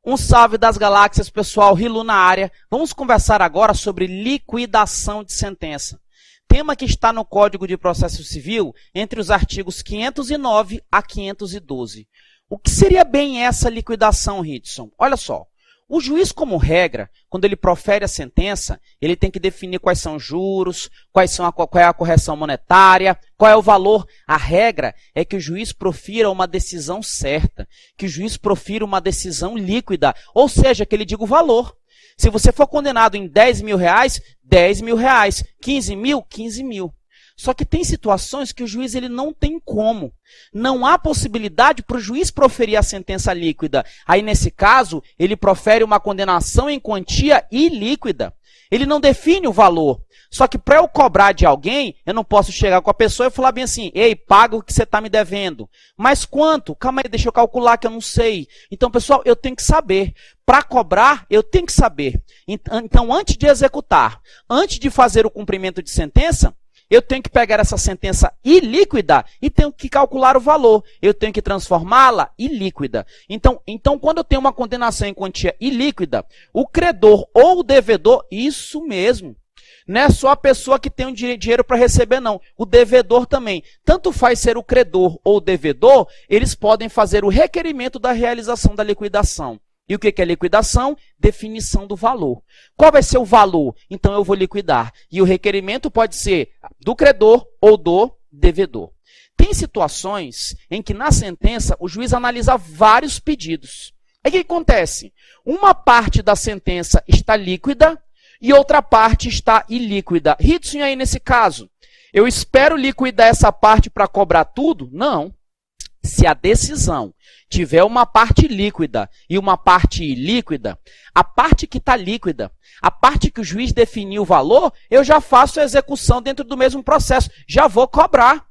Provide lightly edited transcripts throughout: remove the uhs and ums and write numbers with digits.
Um salve das galáxias, pessoal, Rilu na área. Vamos conversar agora sobre liquidação de sentença. Tema que está no Código de Processo Civil entre os artigos 509 a 512. O que seria bem essa liquidação, Ritson? Olha só, o juiz, como regra, quando ele profere a sentença, ele tem que definir quais são os juros, qual é a correção monetária, qual é o valor. A regra é que o juiz profira uma decisão certa, que o juiz profira uma decisão líquida, ou seja, que ele diga o valor. Se você for condenado em 10 mil reais, 10 mil reais, 15 mil, 15 mil. Só que tem situações que o juiz ele não tem como. Não há possibilidade para o juiz proferir a sentença líquida. Aí, nesse caso, ele profere uma condenação em quantia ilíquida. Ele não define o valor. Só que para eu cobrar de alguém, eu não posso chegar com a pessoa e falar bem assim, ei, paga o que você está me devendo. Mas quanto? Calma aí, deixa eu calcular que eu não sei. Então, pessoal, eu tenho que saber. Para cobrar, eu tenho que saber. Então, antes de executar, antes de fazer o cumprimento de sentença, eu tenho que pegar essa sentença ilíquida e tenho que calcular o valor. Eu tenho que transformá-la ilíquida. Então, quando eu tenho uma condenação em quantia ilíquida, o credor ou o devedor, isso mesmo. Não é só a pessoa que tem um dinheiro para receber, não. O devedor também. Tanto faz ser o credor ou o devedor, eles podem fazer o requerimento da realização da liquidação. E o que é liquidação? Definição do valor. Qual vai ser o valor? Então, eu vou liquidar. E o requerimento pode ser do credor ou do devedor. Tem situações em que, na sentença, o juiz analisa vários pedidos. Aí, o que acontece? Uma parte da sentença está líquida e outra parte está ilíquida. Ritson, aí, nesse caso, eu espero liquidar essa parte para cobrar tudo? Não. Se a decisão tiver uma parte líquida e uma parte ilíquida, a parte que está líquida, a parte que o juiz definiu o valor, eu já faço a execução dentro do mesmo processo, já vou cobrar.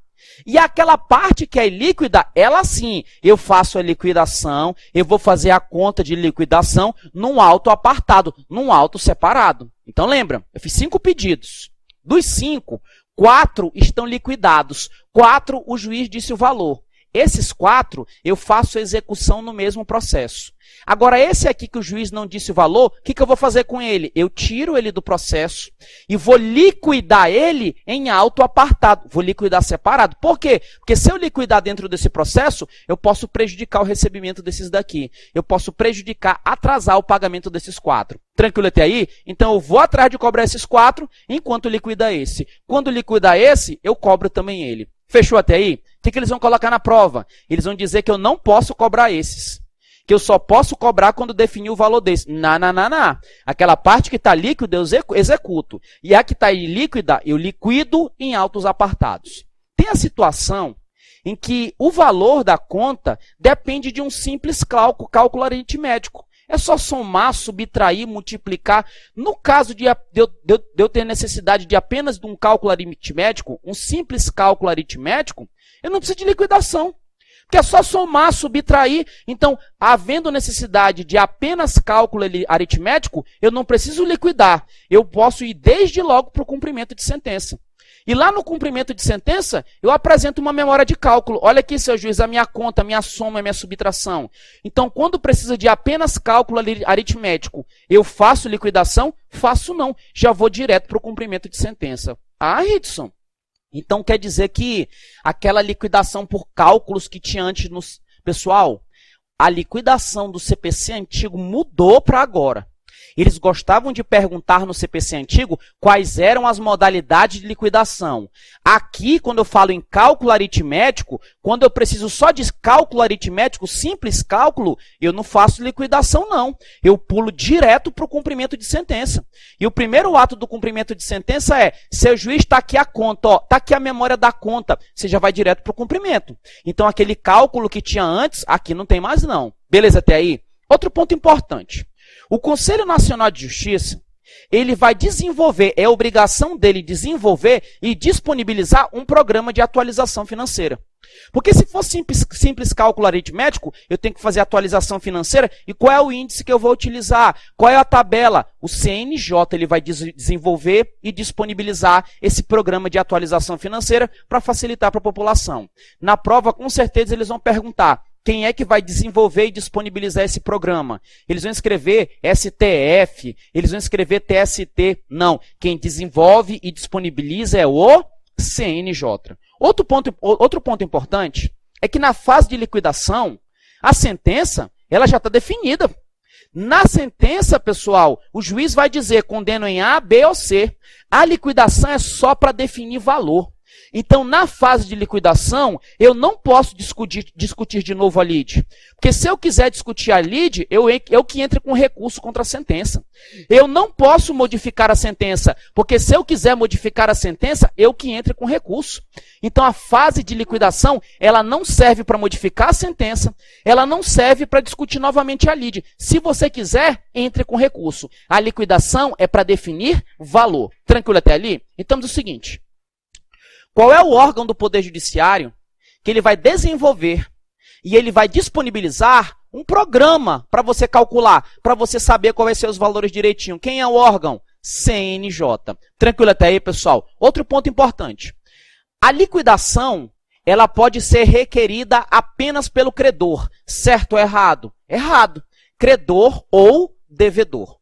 E aquela parte que é ilíquida, ela sim, eu faço a liquidação, eu vou fazer a conta de liquidação num auto apartado, num auto separado. Então lembra, eu fiz 5 pedidos. Dos 5, 4 estão liquidados, 4 o juiz disse o valor. Esses 4, eu faço a execução no mesmo processo. Agora, esse aqui que o juiz não disse o valor, o que eu vou fazer com ele? Eu tiro ele do processo e vou liquidar ele em auto apartado. Vou liquidar separado. Por quê? Porque se eu liquidar dentro desse processo, eu posso prejudicar o recebimento desses daqui. Eu posso prejudicar, atrasar o pagamento desses 4. Tranquilo até aí? Então, eu vou atrás de cobrar esses 4 enquanto liquida esse. Quando liquidar esse, eu cobro também ele. Fechou até aí? O que eles vão colocar na prova? Eles vão dizer que eu não posso cobrar esses. Que eu só posso cobrar quando definir o valor desse. Não. Aquela parte que está líquida, eu executo. E a que está ilíquida, eu liquido em autos apartados. Tem a situação em que o valor da conta depende de um simples cálculo aritmético. É só somar, subtrair, multiplicar. No caso de eu ter necessidade de apenas de um cálculo aritmético, um simples cálculo aritmético, eu não preciso de liquidação. Porque é só somar, subtrair. Então, havendo necessidade de apenas cálculo aritmético, eu não preciso liquidar. Eu posso ir desde logo para o cumprimento de sentença. E lá no cumprimento de sentença, eu apresento uma memória de cálculo. Olha aqui, seu juiz, a minha conta, a minha soma, a minha subtração. Então, quando precisa de apenas cálculo aritmético, eu faço liquidação? Faço não. Já vou direto para o cumprimento de sentença. Ah, Ritson. Então, quer dizer que aquela liquidação por cálculos que tinha antes no... Pessoal, a liquidação do CPC antigo mudou para agora. Eles gostavam de perguntar no CPC antigo quais eram as modalidades de liquidação. Aqui, quando eu falo em cálculo aritmético, quando eu preciso só de cálculo aritmético, simples cálculo, eu não faço liquidação, não. Eu pulo direto para o cumprimento de sentença. E o primeiro ato do cumprimento de sentença é, seu juiz, está aqui a conta, está aqui a memória da conta, você já vai direto para o cumprimento. Então, aquele cálculo que tinha antes, aqui não tem mais, não. Beleza até aí? Outro ponto importante. O Conselho Nacional de Justiça, ele vai desenvolver, é obrigação dele desenvolver e disponibilizar um programa de atualização financeira. Porque se for simples cálculo aritmético, eu tenho que fazer atualização financeira e qual é o índice que eu vou utilizar? Qual é a tabela? O CNJ ele vai desenvolver e disponibilizar esse programa de atualização financeira para facilitar para a população. Na prova, com certeza, eles vão perguntar Quem é que vai desenvolver e disponibilizar esse programa? Eles vão escrever STF, eles vão escrever TST. Não, quem desenvolve e disponibiliza é o CNJ. Outro ponto importante é que na fase de liquidação, a sentença ela já está definida. Na sentença, pessoal, o juiz vai dizer condeno em A, B ou C. A liquidação é só para definir valor. Então, na fase de liquidação, eu não posso discutir de novo a lide. Porque se eu quiser discutir a lide, eu que entre com recurso contra a sentença. Eu não posso modificar a sentença, porque se eu quiser modificar a sentença, eu que entre com recurso. Então, a fase de liquidação, ela não serve para modificar a sentença, ela não serve para discutir novamente a lide. Se você quiser, entre com recurso. A liquidação é para definir valor. Tranquilo até ali? Então, é o seguinte. Qual é o órgão do Poder Judiciário que ele vai desenvolver e ele vai disponibilizar um programa para você calcular, para você saber quais vão ser os valores direitinho? Quem é o órgão? CNJ. Tranquilo até aí, pessoal? Outro ponto importante. A liquidação, ela pode ser requerida apenas pelo credor. Certo ou errado? Errado. Credor ou devedor.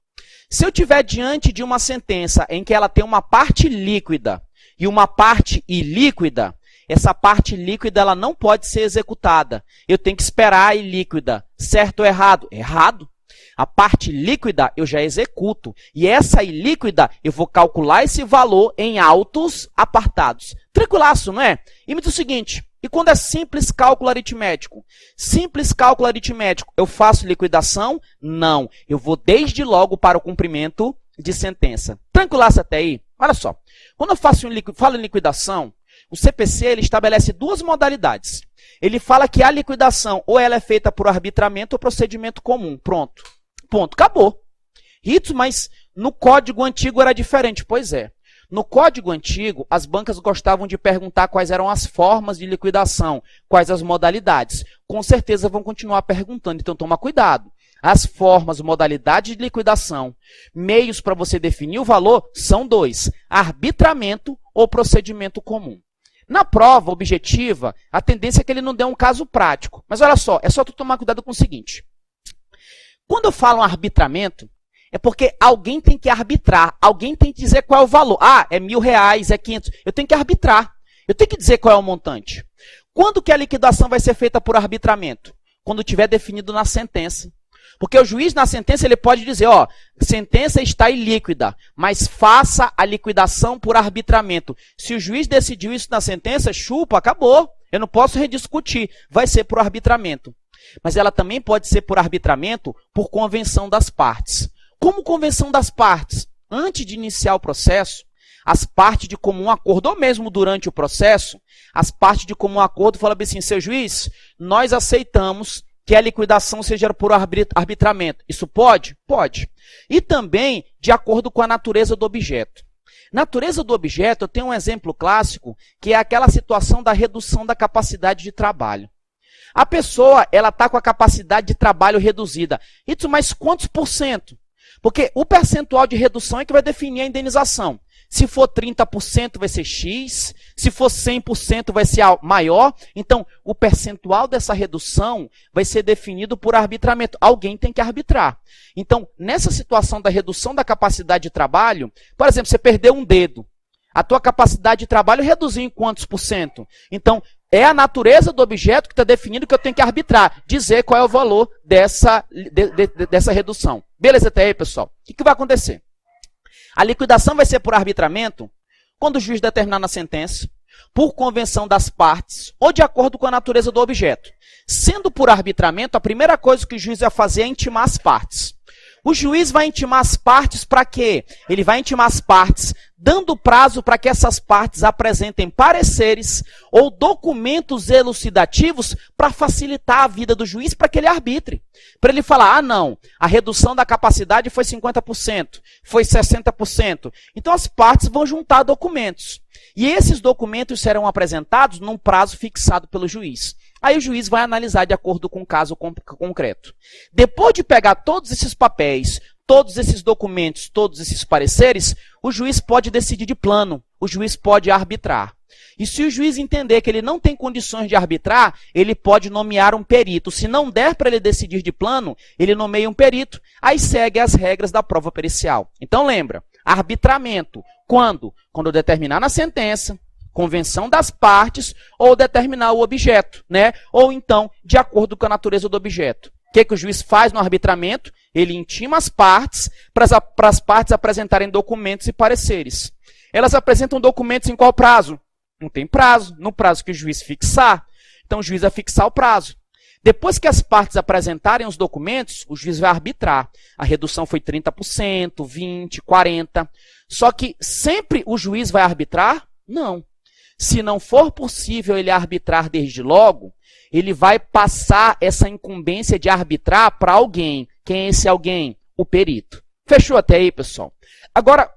Se eu tiver diante de uma sentença em que ela tem uma parte líquida e uma parte ilíquida, essa parte líquida ela não pode ser executada. Eu tenho que esperar a ilíquida. Certo ou errado? Errado. A parte líquida eu já executo. E essa ilíquida eu vou calcular esse valor em autos apartados. Tranquilaço, não é? E me diz o seguinte, e quando é simples cálculo aritmético? Simples cálculo aritmético, eu faço liquidação? Não. Eu vou desde logo para o cumprimento de sentença. Tranquilaço até aí? Olha só, quando eu falo em liquidação, o CPC ele estabelece duas modalidades. Ele fala que a liquidação ou ela é feita por arbitramento ou procedimento comum. Pronto. Ponto. Acabou. Rito, mas no código antigo era diferente. Pois é. No código antigo, as bancas gostavam de perguntar quais eram as formas de liquidação, quais as modalidades. Com certeza vão continuar perguntando, então toma cuidado. As formas, modalidades de liquidação, meios para você definir o valor são dois, arbitramento ou procedimento comum. Na prova objetiva, a tendência é que ele não dê um caso prático. Mas olha só, é só tu tomar cuidado com o seguinte. Quando eu falo arbitramento, é porque alguém tem que arbitrar, alguém tem que dizer qual é o valor. Ah, é R$1.000, é 500. Eu tenho que arbitrar, eu tenho que dizer qual é o montante. Quando que a liquidação vai ser feita por arbitramento? Quando tiver definido na sentença. Porque o juiz, na sentença, ele pode dizer, ó, sentença está ilíquida, mas faça a liquidação por arbitramento. Se o juiz decidiu isso na sentença, chupa, acabou. Eu não posso rediscutir, vai ser por arbitramento. Mas ela também pode ser por arbitramento por convenção das partes. Como convenção das partes? Antes de iniciar o processo, as partes de comum acordo, ou mesmo durante o processo, as partes de comum acordo falam assim, seu juiz, nós aceitamos que a liquidação seja por arbitramento. Isso pode? Pode. E também de acordo com a natureza do objeto. Natureza do objeto, eu tenho um exemplo clássico, que é aquela situação da redução da capacidade de trabalho. A pessoa, ela está com a capacidade de trabalho reduzida. Isso, mas quantos por cento? Porque o percentual de redução é que vai definir a indenização. Se for 30% vai ser X, se for 100% vai ser maior. Então, o percentual dessa redução vai ser definido por arbitramento. Alguém tem que arbitrar. Então, nessa situação da redução da capacidade de trabalho, por exemplo, você perdeu um dedo. A tua capacidade de trabalho reduziu em quantos por cento? Então, é a natureza do objeto que está definindo que eu tenho que arbitrar, dizer qual é o valor dessa redução. Beleza até aí, pessoal? O que vai acontecer? A liquidação vai ser por arbitramento quando o juiz determinar na sentença, por convenção das partes ou de acordo com a natureza do objeto. Sendo por arbitramento, a primeira coisa que o juiz vai fazer é intimar as partes. O juiz vai intimar as partes para quê? Ele vai intimar as partes dando prazo para que essas partes apresentem pareceres ou documentos elucidativos para facilitar a vida do juiz para que ele arbitre. Para ele falar, ah não, a redução da capacidade foi 50%, foi 60%. Então as partes vão juntar documentos. E esses documentos serão apresentados num prazo fixado pelo juiz. Aí o juiz vai analisar de acordo com o caso concreto. Depois de pegar todos esses papéis, todos esses documentos, todos esses pareceres, o juiz pode decidir de plano, o juiz pode arbitrar. E se o juiz entender que ele não tem condições de arbitrar, ele pode nomear um perito. Se não der para ele decidir de plano, ele nomeia um perito, aí segue as regras da prova pericial. Então lembra, arbitramento, quando? Quando determinar na sentença, convenção das partes ou determinar o objeto, né? Ou então, de acordo com a natureza do objeto. O que o juiz faz no arbitramento? Ele intima as partes para as partes apresentarem documentos e pareceres. Elas apresentam documentos em qual prazo? Não tem prazo, no prazo que o juiz fixar. Então, o juiz vai fixar o prazo. Depois que as partes apresentarem os documentos, o juiz vai arbitrar. A redução foi 30%, 20%, 40%. Só que sempre o juiz vai arbitrar? Não. Se não for possível ele arbitrar desde logo, ele vai passar essa incumbência de arbitrar para alguém. Quem é esse alguém? O perito. Fechou até aí, pessoal? Agora,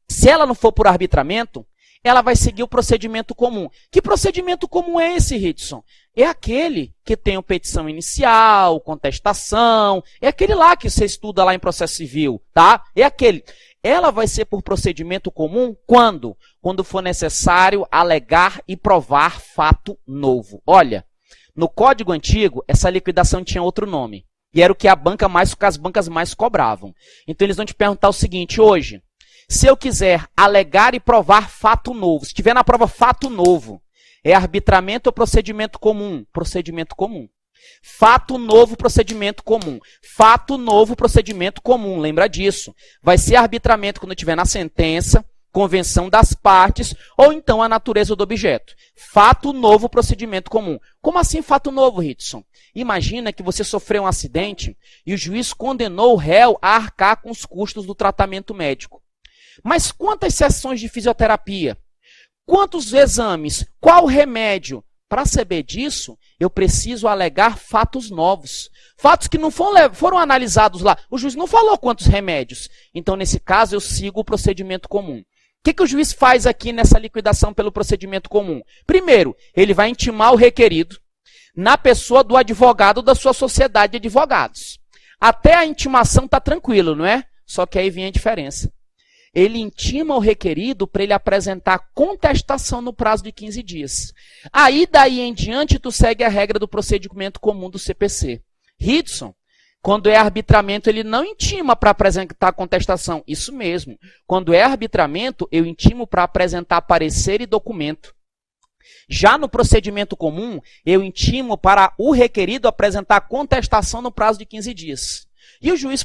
se ela não for por arbitramento, ela vai seguir o procedimento comum. Que procedimento comum é esse, Ridson? É aquele que tem a petição inicial, contestação, é aquele lá que você estuda lá em processo civil, tá? É aquele. Ela vai ser por procedimento comum quando? Quando for necessário alegar e provar fato novo. Olha, no Código Antigo, essa liquidação tinha outro nome. E era o que as bancas mais cobravam. Então, eles vão te perguntar o seguinte, hoje, se eu quiser alegar e provar fato novo, se tiver na prova fato novo, é arbitramento ou procedimento comum? Procedimento comum. Fato novo, procedimento comum. Fato novo, procedimento comum. Lembra disso. Vai ser arbitramento quando tiver na sentença, convenção das partes, ou então a natureza do objeto. Fato novo, procedimento comum. Como assim fato novo, Ridson? Imagina que você sofreu um acidente e o juiz condenou o réu a arcar com os custos do tratamento médico. Mas quantas sessões de fisioterapia? Quantos exames? Qual remédio? Para saber disso, eu preciso alegar fatos novos. Fatos que não foram analisados lá. O juiz não falou quantos remédios. Então, nesse caso, eu sigo o procedimento comum. O que o juiz faz aqui nessa liquidação pelo procedimento comum? Primeiro, ele vai intimar o requerido na pessoa do advogado da sua sociedade de advogados. Até a intimação está tranquilo, não é? Só que aí vem a diferença. Ele intima o requerido para ele apresentar contestação no prazo de 15 dias. Aí, daí em diante, tu segue a regra do procedimento comum do CPC. Ridson, quando é arbitramento, ele não intima para apresentar contestação. Isso mesmo. Quando é arbitramento, eu intimo para apresentar parecer e documento. Já no procedimento comum, eu intimo para o requerido apresentar contestação no prazo de 15 dias. E o juiz,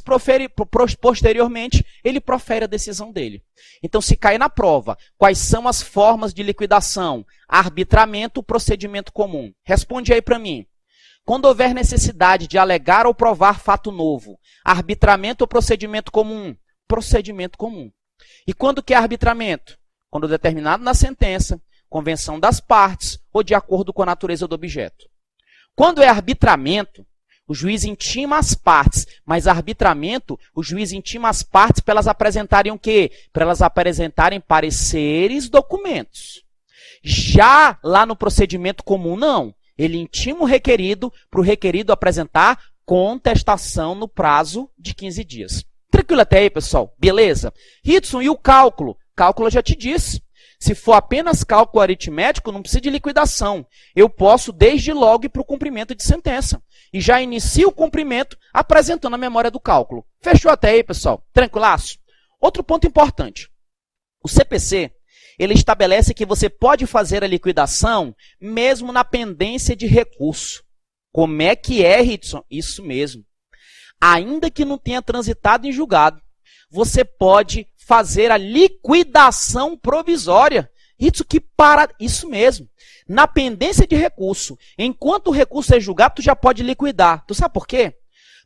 posteriormente, ele profere a decisão dele. Então, se cair na prova, quais são as formas de liquidação? Arbitramento, procedimento comum. Responde aí para mim. Quando houver necessidade de alegar ou provar fato novo, arbitramento ou procedimento comum? Procedimento comum. E quando que é arbitramento? Quando determinado na sentença, convenção das partes ou de acordo com a natureza do objeto. Quando é arbitramento, o juiz intima as partes, mas arbitramento, o juiz intima as partes para elas apresentarem o quê? Para elas apresentarem pareceres, documentos. Já lá no procedimento comum, não. Ele intima o requerido para o requerido apresentar contestação no prazo de 15 dias. Tranquilo até aí, pessoal? Beleza? Ridson, e o cálculo? Cálculo eu já te disse. Se for apenas cálculo aritmético, não precisa de liquidação. Eu posso, desde logo, ir para o cumprimento de sentença. E já inicio o cumprimento apresentando a memória do cálculo. Fechou até aí, pessoal? Tranquilaço? Outro ponto importante. O CPC, ele estabelece que você pode fazer a liquidação mesmo na pendência de recurso. Como é que é, Ridson? Isso mesmo. Ainda que não tenha transitado em julgado, você pode fazer a liquidação provisória. Isso mesmo. Na pendência de recurso, enquanto o recurso é julgado, tu já pode liquidar. Tu sabe por quê?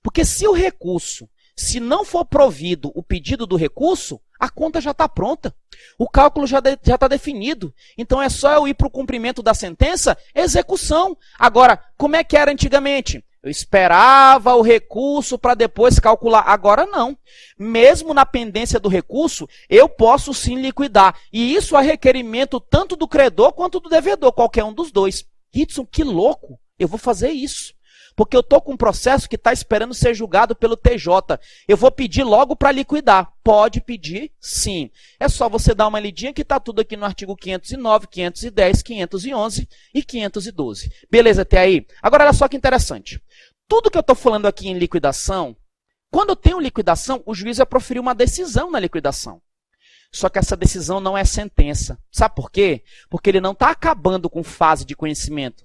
Porque se o recurso, se não for provido o pedido do recurso, a conta já está pronta. O cálculo já está definido. Então é só eu ir para o cumprimento da sentença, execução. Agora, como é que era antigamente? Eu esperava o recurso para depois calcular. Agora não. Mesmo na pendência do recurso, eu posso sim liquidar. E isso a requerimento tanto do credor quanto do devedor, qualquer um dos dois. Ridson, que louco! Eu vou fazer isso. Porque eu estou com um processo que está esperando ser julgado pelo TJ. Eu vou pedir logo para liquidar. Pode pedir, sim. É só você dar uma lidinha que está tudo aqui no artigo 509, 510, 511 e 512. Beleza até aí? Agora, olha só que interessante. Tudo que eu estou falando aqui em liquidação, quando eu tenho liquidação, o juiz vai proferir uma decisão na liquidação. Só que essa decisão não é sentença. Sabe por quê? Porque ele não está acabando com fase de conhecimento.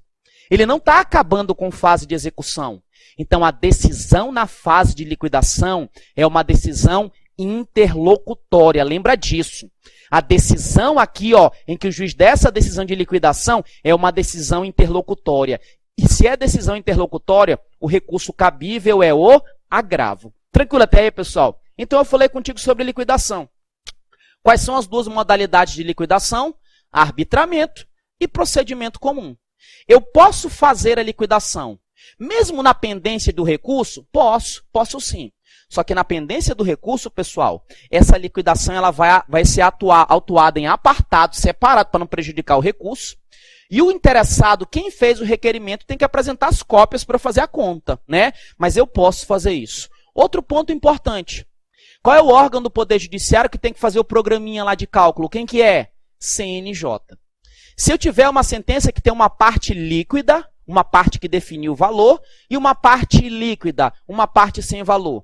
Ele não está acabando com fase de execução. Então, a decisão na fase de liquidação é uma decisão interlocutória. Lembra disso. A decisão aqui, ó, em que o juiz dá essa decisão de liquidação é uma decisão interlocutória. E se é decisão interlocutória, o recurso cabível é o agravo. Tranquilo até aí, pessoal? Então, eu falei contigo sobre liquidação. Quais são as duas modalidades de liquidação? Arbitramento e procedimento comum. Eu posso fazer a liquidação, mesmo na pendência do recurso? Posso sim. Só que na pendência do recurso, pessoal, essa liquidação ela vai ser autuada em apartado, separado, para não prejudicar o recurso. E o interessado, quem fez o requerimento, tem que apresentar as cópias para fazer a conta, né? Mas eu posso fazer isso. Outro ponto importante. Qual é o órgão do Poder Judiciário que tem que fazer o programinha lá de cálculo? Quem que é? CNJ. Se eu tiver uma sentença que tem uma parte líquida, uma parte que definiu o valor, e uma parte ilíquida, uma parte sem valor,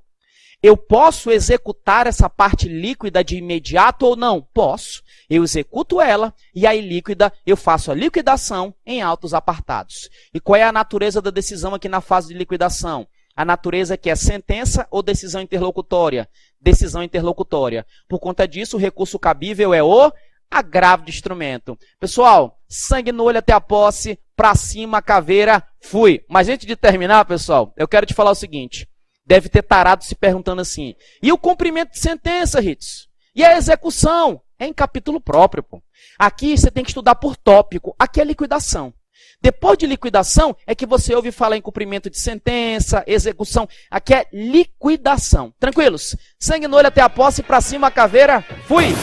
eu posso executar essa parte líquida de imediato ou não? Posso. Eu executo ela e a ilíquida eu faço a liquidação em autos apartados. E qual é a natureza da decisão aqui na fase de liquidação? A natureza que é sentença ou decisão interlocutória? Decisão interlocutória. Por conta disso, o recurso cabível é o agravo de instrumento. Pessoal, sangue no olho até a posse, pra cima, caveira, fui. Mas antes de terminar, pessoal, eu quero te falar o seguinte. Deve ter tarado se perguntando assim, e o cumprimento de sentença, Ritz? E a execução? É em capítulo próprio, pô. Aqui você tem que estudar por tópico. Aqui é liquidação. Depois de liquidação, é que você ouve falar em cumprimento de sentença, execução. Aqui é liquidação. Tranquilos? Sangue no olho até a posse, pra cima, caveira, fui!